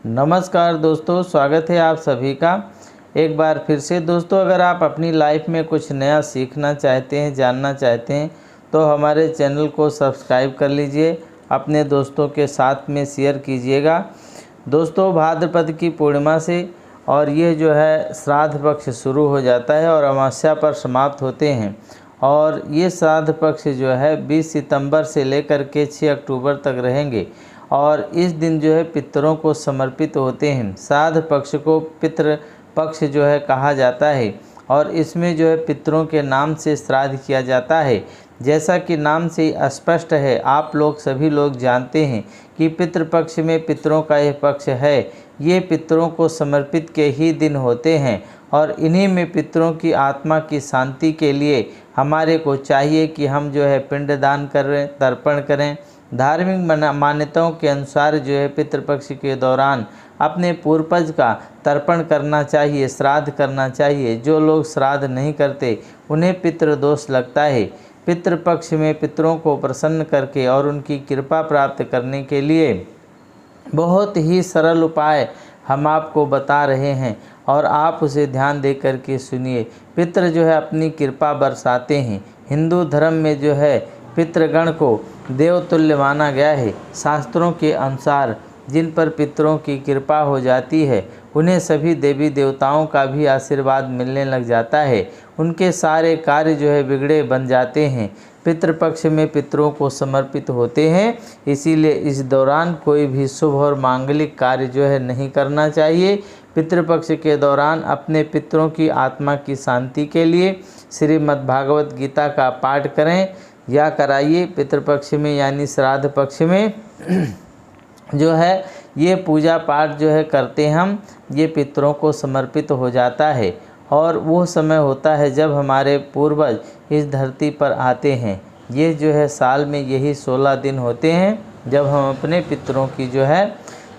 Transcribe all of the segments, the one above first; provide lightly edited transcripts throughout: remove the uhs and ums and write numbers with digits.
नमस्कार दोस्तों, स्वागत है आप सभी का एक बार फिर से। दोस्तों, अगर आप अपनी लाइफ में कुछ नया सीखना चाहते हैं, जानना चाहते हैं, तो हमारे चैनल को सब्सक्राइब कर लीजिए, अपने दोस्तों के साथ में शेयर कीजिएगा। दोस्तों, भाद्रपद की पूर्णिमा से और ये जो है श्राद्ध पक्ष शुरू हो जाता है और अमावस्या पर समाप्त होते हैं। और ये श्राद्ध पक्ष जो है 20 सितंबर से लेकर के 6 अक्टूबर तक रहेंगे और इस दिन जो है पितरों को समर्पित होते हैं। श्राद्ध पक्ष को पितृ पक्ष जो है कहा जाता है और इसमें जो है पितरों के नाम से श्राद्ध किया जाता है। जैसा कि नाम से ही स्पष्ट है, आप लोग सभी लोग जानते हैं कि पितृपक्ष में पितरों का यह पक्ष है। ये पितरों को समर्पित के ही दिन होते हैं और इन्हीं में पितरों की आत्मा की शांति के लिए हमारे को चाहिए कि हम जो है पिंडदान करें, तर्पण करें। धार्मिक मान्यताओं के अनुसार जो है पितृपक्ष के दौरान अपने पूर्वज का तर्पण करना चाहिए, श्राद्ध करना चाहिए। जो लोग श्राद्ध नहीं करते उन्हें पितृदोष लगता है। पितृपक्ष में पितरों को प्रसन्न करके और उनकी कृपा प्राप्त करने के लिए बहुत ही सरल उपाय हम आपको बता रहे हैं और आप उसे ध्यान दे करके सुनिए। पितृ जो है अपनी कृपा बरसाते हैं। हिंदू धर्म में जो है पितृगण को देवतुल्य माना गया है। शास्त्रों के अनुसार जिन पर पितरों की कृपा हो जाती है उन्हें सभी देवी देवताओं का भी आशीर्वाद मिलने लग जाता है। उनके सारे कार्य जो है बिगड़े बन जाते हैं। पितृपक्ष में पितरों को समर्पित होते हैं, इसीलिए इस दौरान कोई भी शुभ और मांगलिक कार्य जो है नहीं करना चाहिए। पितृपक्ष के दौरान अपने पितरों की आत्मा की शांति के लिए श्रीमद् भागवत गीता का पाठ करें या कराइए। पितृपक्ष में यानी श्राद्ध पक्ष में जो है ये पूजा पाठ जो है करते हम, ये पितरों को समर्पित हो जाता है। और वो समय होता है जब हमारे पूर्वज इस धरती पर आते हैं। ये जो है साल में यही 16 दिन होते हैं जब हम अपने पितरों की जो है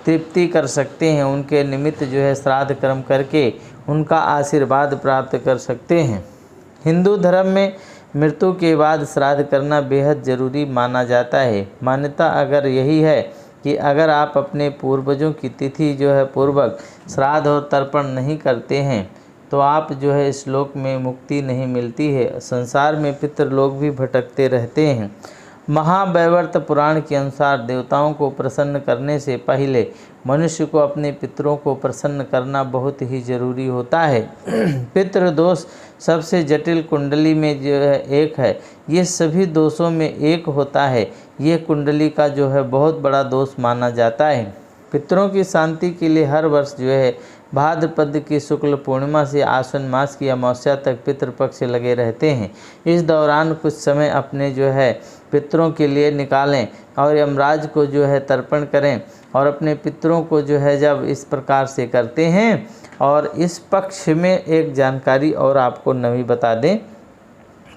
तृप्ति कर सकते हैं, उनके निमित्त जो है श्राद्ध कर्म करके उनका आशीर्वाद प्राप्त कर सकते हैं। हिंदू धर्म में मृत्यु के बाद श्राद्ध करना बेहद ज़रूरी माना जाता है। मान्यता अगर यही है कि अगर आप अपने पूर्वजों की तिथि जो है पूर्वक श्राद्ध और तर्पण नहीं करते हैं तो आप जो है इस लोक में मुक्ति नहीं मिलती है। संसार में पितृलोक भी भटकते रहते हैं। महावैवर्त पुराण के अनुसार देवताओं को प्रसन्न करने से पहले मनुष्य को अपने पितरों को प्रसन्न करना बहुत ही ज़रूरी होता है। पितृदोष सबसे जटिल कुंडली में जो है एक है। ये सभी दोषों में एक होता है। ये कुंडली का जो है बहुत बड़ा दोष माना जाता है। पितरों की शांति के लिए हर वर्ष जो है भाद्रपद की शुक्ल पूर्णिमा से आश्विन मास की अमावस्या तक पितृपक्ष लगे रहते हैं। इस दौरान कुछ समय अपने जो है पितरों के लिए निकालें और यमराज को जो है तर्पण करें। और अपने पितरों को जो है जब इस प्रकार से करते हैं, और इस पक्ष में एक जानकारी और आपको नवी बता दें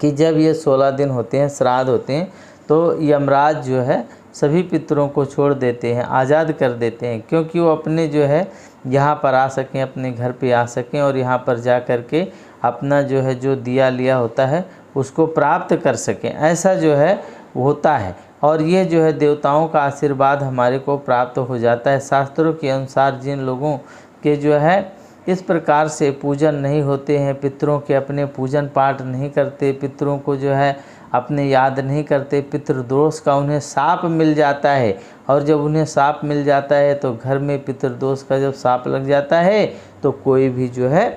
कि जब ये 16 दिन होते हैं, श्राद्ध होते हैं, तो यमराज जो है सभी पितरों को छोड़ देते हैं, आज़ाद कर देते हैं, क्योंकि वो अपने जो है यहाँ पर आ सकें, अपने घर पे आ सकें और यहाँ पर जा कर के अपना जो है जो दिया लिया होता है उसको प्राप्त कर सकें। ऐसा जो है होता है और ये जो है देवताओं का आशीर्वाद हमारे को प्राप्त हो जाता है। शास्त्रों के अनुसार जिन लोगों के जो है इस प्रकार से पूजन नहीं होते हैं, पितरों के अपने पूजन पाठ नहीं करते, पितरों को जो है अपने याद नहीं करते, पितृदोष का उन्हें साप मिल जाता है। और जब उन्हें साप मिल जाता है तो घर में पितृदोष का जब साप लग जाता है तो कोई भी जो है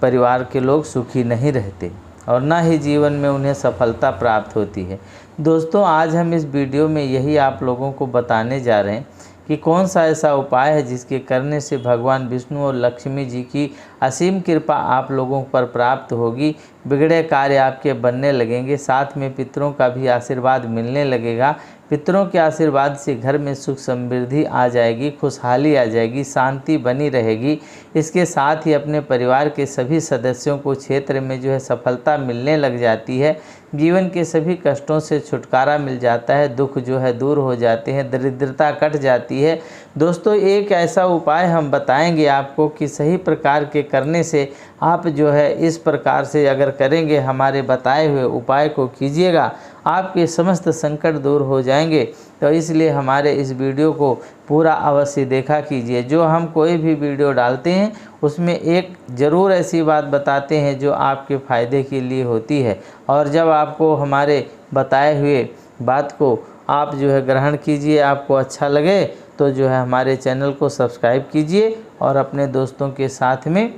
परिवार के लोग सुखी नहीं रहते और ना ही जीवन में उन्हें सफलता प्राप्त होती है। दोस्तों, आज हम इस वीडियो में यही आप लोगों को बताने जा रहे हैं कि कौन सा ऐसा उपाय है जिसके करने से भगवान विष्णु और लक्ष्मी जी की असीम कृपा आप लोगों पर प्राप्त होगी। बिगड़े कार्य आपके बनने लगेंगे, साथ में पितरों का भी आशीर्वाद मिलने लगेगा। पितरों के आशीर्वाद से घर में सुख समृद्धि आ जाएगी, खुशहाली आ जाएगी, शांति बनी रहेगी। इसके साथ ही अपने परिवार के सभी सदस्यों को क्षेत्र में जो है सफलता मिलने लग जाती है। जीवन के सभी कष्टों से छुटकारा मिल जाता है, दुख जो है दूर हो जाते हैं, दरिद्रता कट जाती है। दोस्तों, एक ऐसा उपाय हम बताएंगे आपको कि सही प्रकार के करने से आप जो है इस प्रकार से अगर करेंगे, हमारे बताए हुए उपाय को कीजिएगा, आपके समस्त संकट दूर हो जाएंगे। तो इसलिए हमारे इस वीडियो को पूरा अवश्य देखा कीजिए। जो हम कोई भी वीडियो डालते हैं उसमें एक ज़रूर ऐसी बात बताते हैं जो आपके फ़ायदे के लिए होती है, और जब आपको हमारे बताए हुए बात को आप जो है ग्रहण कीजिए, आपको अच्छा लगे तो जो है हमारे चैनल को सब्सक्राइब कीजिए और अपने दोस्तों के साथ में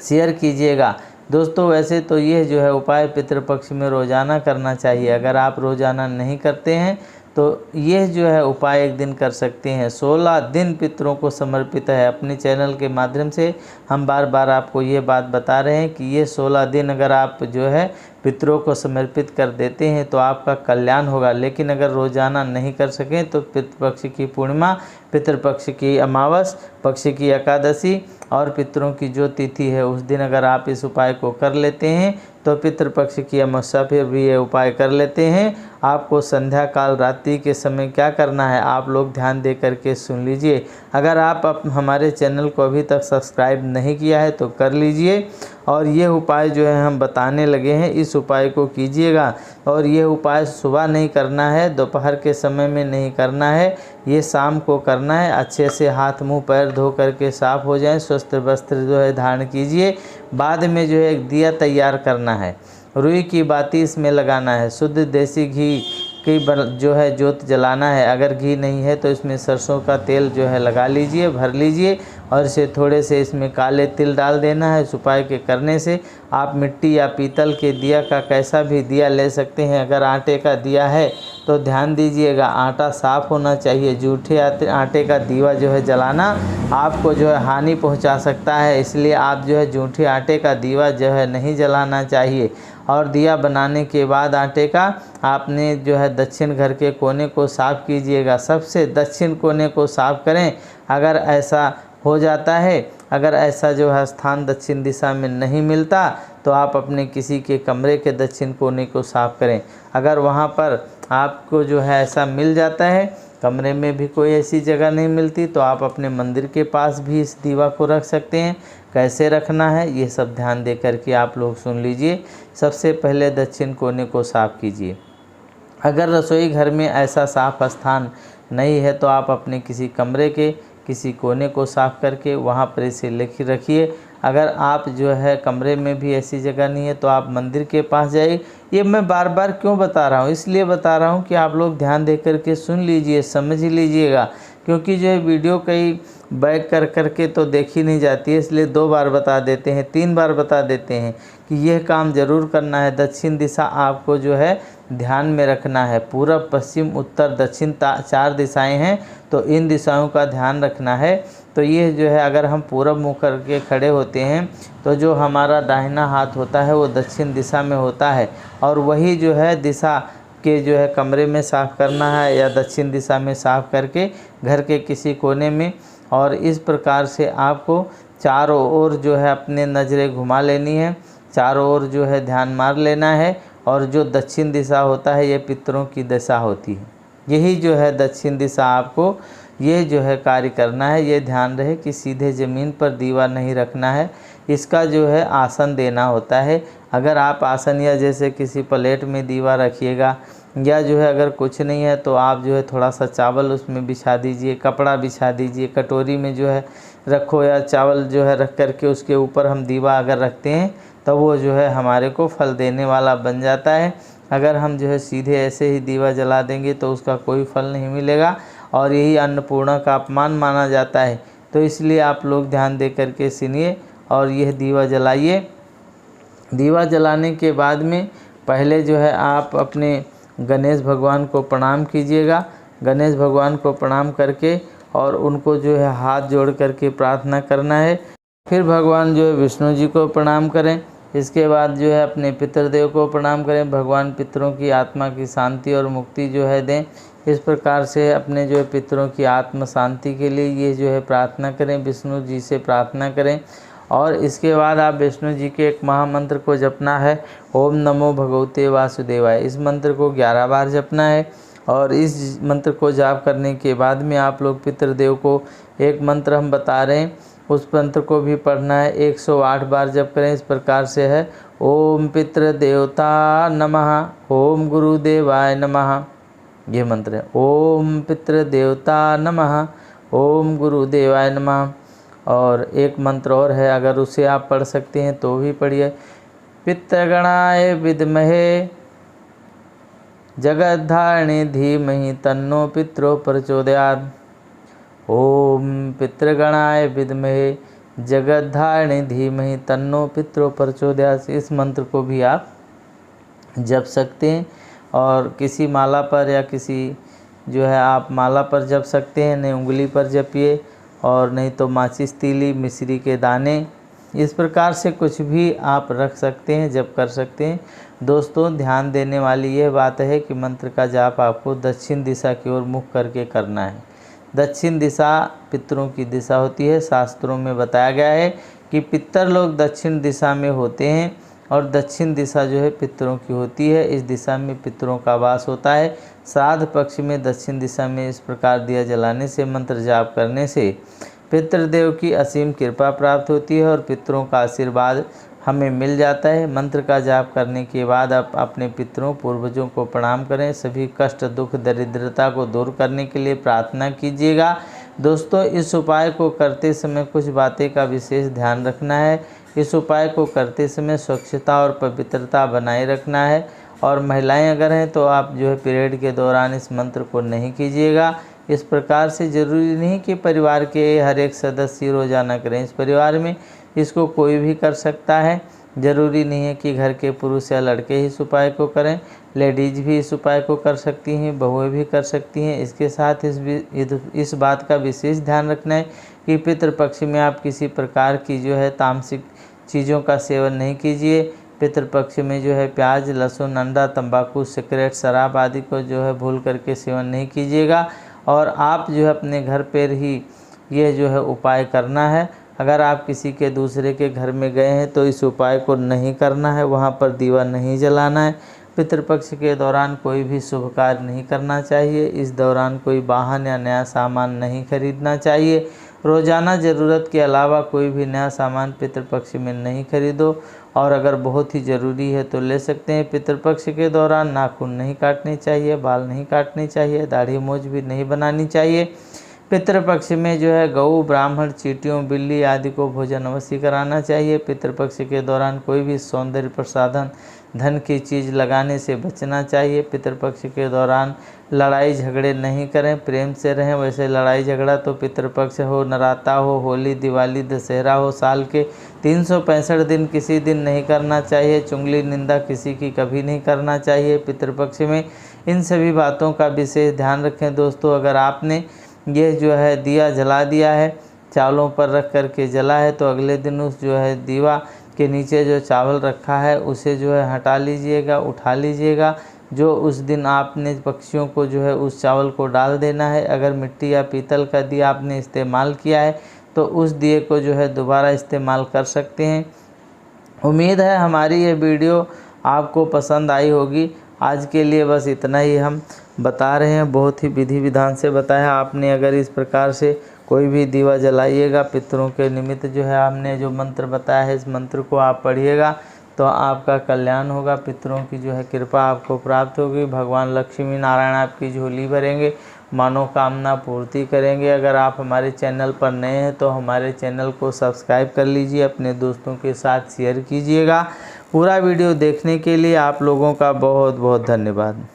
शेयर कीजिएगा। दोस्तों वैसे तो यह जो है उपाय पितृपक्ष में रोज़ाना करना चाहिए। अगर आप रोज़ाना नहीं करते हैं तो यह जो है उपाय एक दिन कर सकते हैं। 16 दिन पितरों को समर्पित है। अपने चैनल के माध्यम से हम बार बार आपको ये बात बता रहे हैं कि ये 16 दिन अगर आप जो है पितरों को समर्पित कर देते हैं तो आपका कल्याण होगा। लेकिन अगर रोज़ाना नहीं कर सकें तो पितृपक्ष की पूर्णिमा, पितृपक्ष की अमावस, पक्ष की एकादशी और पितरों की जो तिथि है उस दिन अगर आप इस उपाय को कर लेते हैं तो पितृपक्ष की अमावस्या पर भी ये उपाय कर लेते हैं। आपको संध्या काल रात्रि के समय क्या करना है आप लोग ध्यान दे करके सुन लीजिए। अगर आप हमारे चैनल को अभी तक सब्सक्राइब नहीं किया है तो कर लीजिए, और ये उपाय जो है हम बताने लगे हैं इस उपाय को कीजिएगा। और ये उपाय सुबह नहीं करना है, दोपहर के समय में नहीं करना है, ये शाम को करना है। अच्छे से हाथ मुंह पैर धो करके साफ़ हो जाएं, स्वस्थ वस्त्र जो है धारण कीजिए। बाद में जो है एक दिया तैयार करना है, रुई की बाती इसमें लगाना है, शुद्ध देसी घी की जो है जोत जलाना है। अगर घी नहीं है तो इसमें सरसों का तेल जो है लगा लीजिए, भर लीजिए, और इसे थोड़े से इसमें काले तिल डाल देना है। इस उपाय के करने से आप मिट्टी या पीतल के दिया का कैसा भी दिया ले सकते हैं। अगर आटे का दिया है तो ध्यान दीजिएगा आटा साफ़ होना चाहिए। जूठे आटे का दीवा जो है जलाना आपको जो है हानि पहुंचा सकता है, इसलिए आप जो है जूठे आटे का दीवा जो है नहीं जलाना चाहिए। और दिया बनाने के बाद आटे का आपने जो है दक्षिण घर के कोने को साफ़ कीजिएगा। सबसे दक्षिण कोने को साफ़ करें। अगर ऐसा हो जाता है, अगर ऐसा जो है स्थान दक्षिण दिशा में नहीं मिलता तो आप अपने किसी के कमरे के दक्षिण कोने को साफ़ करें। अगर वहाँ पर आपको जो है ऐसा मिल जाता है, कमरे में भी कोई ऐसी जगह नहीं मिलती, तो आप अपने मंदिर के पास भी इस दीवा को रख सकते हैं। कैसे रखना है ये सब ध्यान दे करके आप लोग सुन लीजिए। सबसे पहले दक्षिण कोने को साफ़ कीजिए। अगर रसोई घर में ऐसा साफ स्थान नहीं है तो आप अपने किसी कमरे के किसी कोने को साफ़ करके वहाँ पर इसे लिख रखिए। अगर आप जो है कमरे में भी ऐसी जगह नहीं है तो आप मंदिर के पास जाइए। ये मैं बार बार क्यों बता रहा हूँ, इसलिए बता रहा हूँ कि आप लोग ध्यान दे करके सुन लीजिए, समझ लीजिएगा। क्योंकि जो है वीडियो कई बैक कर करके तो देखी नहीं जाती है, इसलिए 2 बार बता देते हैं, 3 बार बता देते हैं कि यह काम ज़रूर करना है। दक्षिण दिशा आपको जो है ध्यान में रखना है। पूरब, पश्चिम, उत्तर, दक्षिण 4 दिशाएं हैं, तो इन दिशाओं का ध्यान रखना है। तो ये जो है अगर हम पूरब मुँह करके खड़े होते हैं तो जो हमारा दाहिना हाथ होता है वो दक्षिण दिशा में होता है, और वही जो है दिशा के जो है कमरे में साफ़ करना है या दक्षिण दिशा में साफ़ करके घर के किसी कोने में। और इस प्रकार से आपको चारों ओर जो है अपने नज़रें घुमा लेनी है, चारों ओर जो है ध्यान मार लेना है। और जो दक्षिण दिशा होता है ये पितरों की दिशा होती है, यही जो है दक्षिण दिशा आपको ये जो है कार्य करना है। ये ध्यान रहे कि सीधे ज़मीन पर दीवा नहीं रखना है, इसका जो है आसन देना होता है। अगर आप आसन या जैसे किसी प्लेट में दीवा रखिएगा, या जो है अगर कुछ नहीं है तो आप जो है थोड़ा सा चावल उसमें बिछा दीजिए, कपड़ा बिछा दीजिए, कटोरी में जो है रखो, या चावल जो है रख करके उसके ऊपर हम दीवा अगर रखते हैं तो वो जो है हमारे को फल देने वाला बन जाता है। अगर हम जो है सीधे ऐसे ही दीवा जला देंगे तो उसका कोई फल नहीं मिलेगा, और यही अन्नपूर्णा का अपमान माना जाता है। तो इसलिए आप लोग ध्यान दे करके सुनिए और यह दीवा जलाइए। दीवा जलाने के बाद में पहले जो है आप अपने गणेश भगवान को प्रणाम कीजिएगा। गणेश भगवान को प्रणाम करके और उनको जो है हाथ जोड़ करके प्रार्थना करना है। फिर भगवान जो है विष्णु जी को प्रणाम करें। इसके बाद जो है अपने पितृदेव को प्रणाम करें। भगवान पितरों की आत्मा की शांति और मुक्ति जो है दें। इस प्रकार से अपने जो है पितरों की आत्म शांति के लिए ये जो है प्रार्थना करें, विष्णु जी से प्रार्थना करें। और इसके बाद आप विष्णु जी के एक महामंत्र को जपना है, ओम नमो भगवते वासुदेवाय। इस मंत्र को 11 बार जपना है। और इस मंत्र को जाप करने के बाद में आप लोग पितृदेव को एक मंत्र हम बता रहे हैं उस मंत्र को भी पढ़ना है। 108 बार जप करें। इस प्रकार से है, ओम पितृदेवता नमः, ओम गुरुदेवाय नमः, ये मंत्र है। ओम पितृदेवता नमः, ओम गुरुदेवाय नमः। और एक मंत्र और है, अगर उसे आप पढ़ सकते हैं तो भी पढ़िए। पितृगणाय विद्महे जगद्धारिणे धीमहि तन्नो पितरो प्रचोदयात्। ओम पितृगणाय विद्महे जगद्धारिणे धीमहि तन्नो पितरो प्रचोदयात्। इस मंत्र को भी आप जप सकते हैं और किसी माला पर या किसी जो है आप माला पर जप सकते हैं, नहीं उंगली पर जपिए और नहीं तो माचिस तीली मिश्री के दाने, इस प्रकार से कुछ भी आप रख सकते हैं, जप कर सकते हैं। दोस्तों ध्यान देने वाली यह बात है कि मंत्र का जाप आपको दक्षिण दिशा की ओर मुख करके करना है। दक्षिण दिशा पितरों की दिशा होती है। शास्त्रों में बताया गया है कि पितर लोग दक्षिण दिशा में होते हैं और दक्षिण दिशा जो है पितरों की होती है। इस दिशा में पितरों का वास होता है। श्राद्ध पक्ष में दक्षिण दिशा में इस प्रकार दिया जलाने से, मंत्र जाप करने से पितृदेव की असीम कृपा प्राप्त होती है और पितरों का आशीर्वाद हमें मिल जाता है। मंत्र का जाप करने के बाद आप अपने पितरों पूर्वजों को प्रणाम करें। सभी कष्ट दुख दरिद्रता को दूर करने के लिए प्रार्थना कीजिएगा। दोस्तों इस उपाय को करते समय कुछ बातें का विशेष ध्यान रखना है। इस उपाय को करते समय स्वच्छता और पवित्रता बनाए रखना है। और महिलाएं अगर हैं तो आप जो है पीरियड के दौरान इस मंत्र को नहीं कीजिएगा। इस प्रकार से ज़रूरी नहीं कि परिवार के हर एक सदस्य रोजाना करें। इस परिवार में इसको कोई भी कर सकता है। ज़रूरी नहीं है कि घर के पुरुष या लड़के ही इस उपाय को करें, लेडीज भी इस उपाय को कर सकती हैं, बहुएं भी कर सकती हैं। इसके साथ इस बात का विशेष ध्यान रखना है कि पितृपक्ष में आप किसी प्रकार की जो है तामसिक चीज़ों का सेवन नहीं कीजिए। पितृपक्ष में जो है प्याज, लहसुन, अंडा, तंबाकू, सिगरेट, शराब आदि को जो है भूल करके सेवन नहीं कीजिएगा। और आप जो है अपने घर पर ही ये जो है उपाय करना है। अगर आप किसी के दूसरे के घर में गए हैं तो इस उपाय को नहीं करना है, वहाँ पर दीवा नहीं जलाना है। पितृपक्ष के दौरान कोई भी शुभ कार्य नहीं करना चाहिए। इस दौरान कोई वाहन या नया सामान नहीं खरीदना चाहिए। रोज़ाना ज़रूरत के अलावा कोई भी नया सामान पितृपक्ष में नहीं खरीदो। और अगर बहुत ही ज़रूरी है तो ले सकते हैं। पितृपक्ष के दौरान नाखून नहीं काटने चाहिए, बाल नहीं काटने चाहिए, दाढ़ी मूंछ भी नहीं बनानी चाहिए। पितृपक्ष में जो है गऊ, ब्राह्मण, चींटियों, बिल्ली आदि को भोजन अवश्य कराना चाहिए। पितृपक्ष के दौरान कोई भी सौंदर्य प्रसाधन, धन की चीज़ लगाने से बचना चाहिए। पितृपक्ष के दौरान लड़ाई झगड़े नहीं करें, प्रेम से रहें। वैसे लड़ाई झगड़ा तो पितृपक्ष हो, नराता हो, होली, दिवाली, दशहरा हो, साल के 365 दिन किसी दिन नहीं करना चाहिए। चुगली निंदा किसी की कभी नहीं करना चाहिए पितृपक्ष में। इन सभी बातों का विशेष ध्यान रखें। दोस्तों अगर आपने ये जो है दिया जला दिया है, चावलों पर रख करके जला है, तो अगले दिन उस जो है दीवा के नीचे जो चावल रखा है उसे जो है हटा लीजिएगा, उठा लीजिएगा। जो उस दिन आपने पक्षियों को जो है उस चावल को डाल देना है। अगर मिट्टी या पीतल का दिया आपने इस्तेमाल किया है तो उस दिए को जो है दोबारा इस्तेमाल कर सकते हैं। उम्मीद है हमारी ये वीडियो आपको पसंद आई होगी। आज के लिए बस इतना ही हम बता रहे हैं, बहुत ही विधि विधान से बताया आपने। अगर इस प्रकार से कोई भी दीवा जलाइएगा पितरों के निमित्त, जो है आपने जो मंत्र बताया है इस मंत्र को आप पढ़िएगा तो आपका कल्याण होगा। पितरों की जो है कृपा आपको प्राप्त होगी। भगवान लक्ष्मी नारायण आपकी झोली भरेंगे, मनोकामना पूर्ति करेंगे। अगर आप हमारे चैनल पर नए हैं तो हमारे चैनल को सब्सक्राइब कर लीजिए, अपने दोस्तों के साथ शेयर कीजिएगा। पूरा वीडियो देखने के लिए आप लोगों का बहुत बहुत धन्यवाद।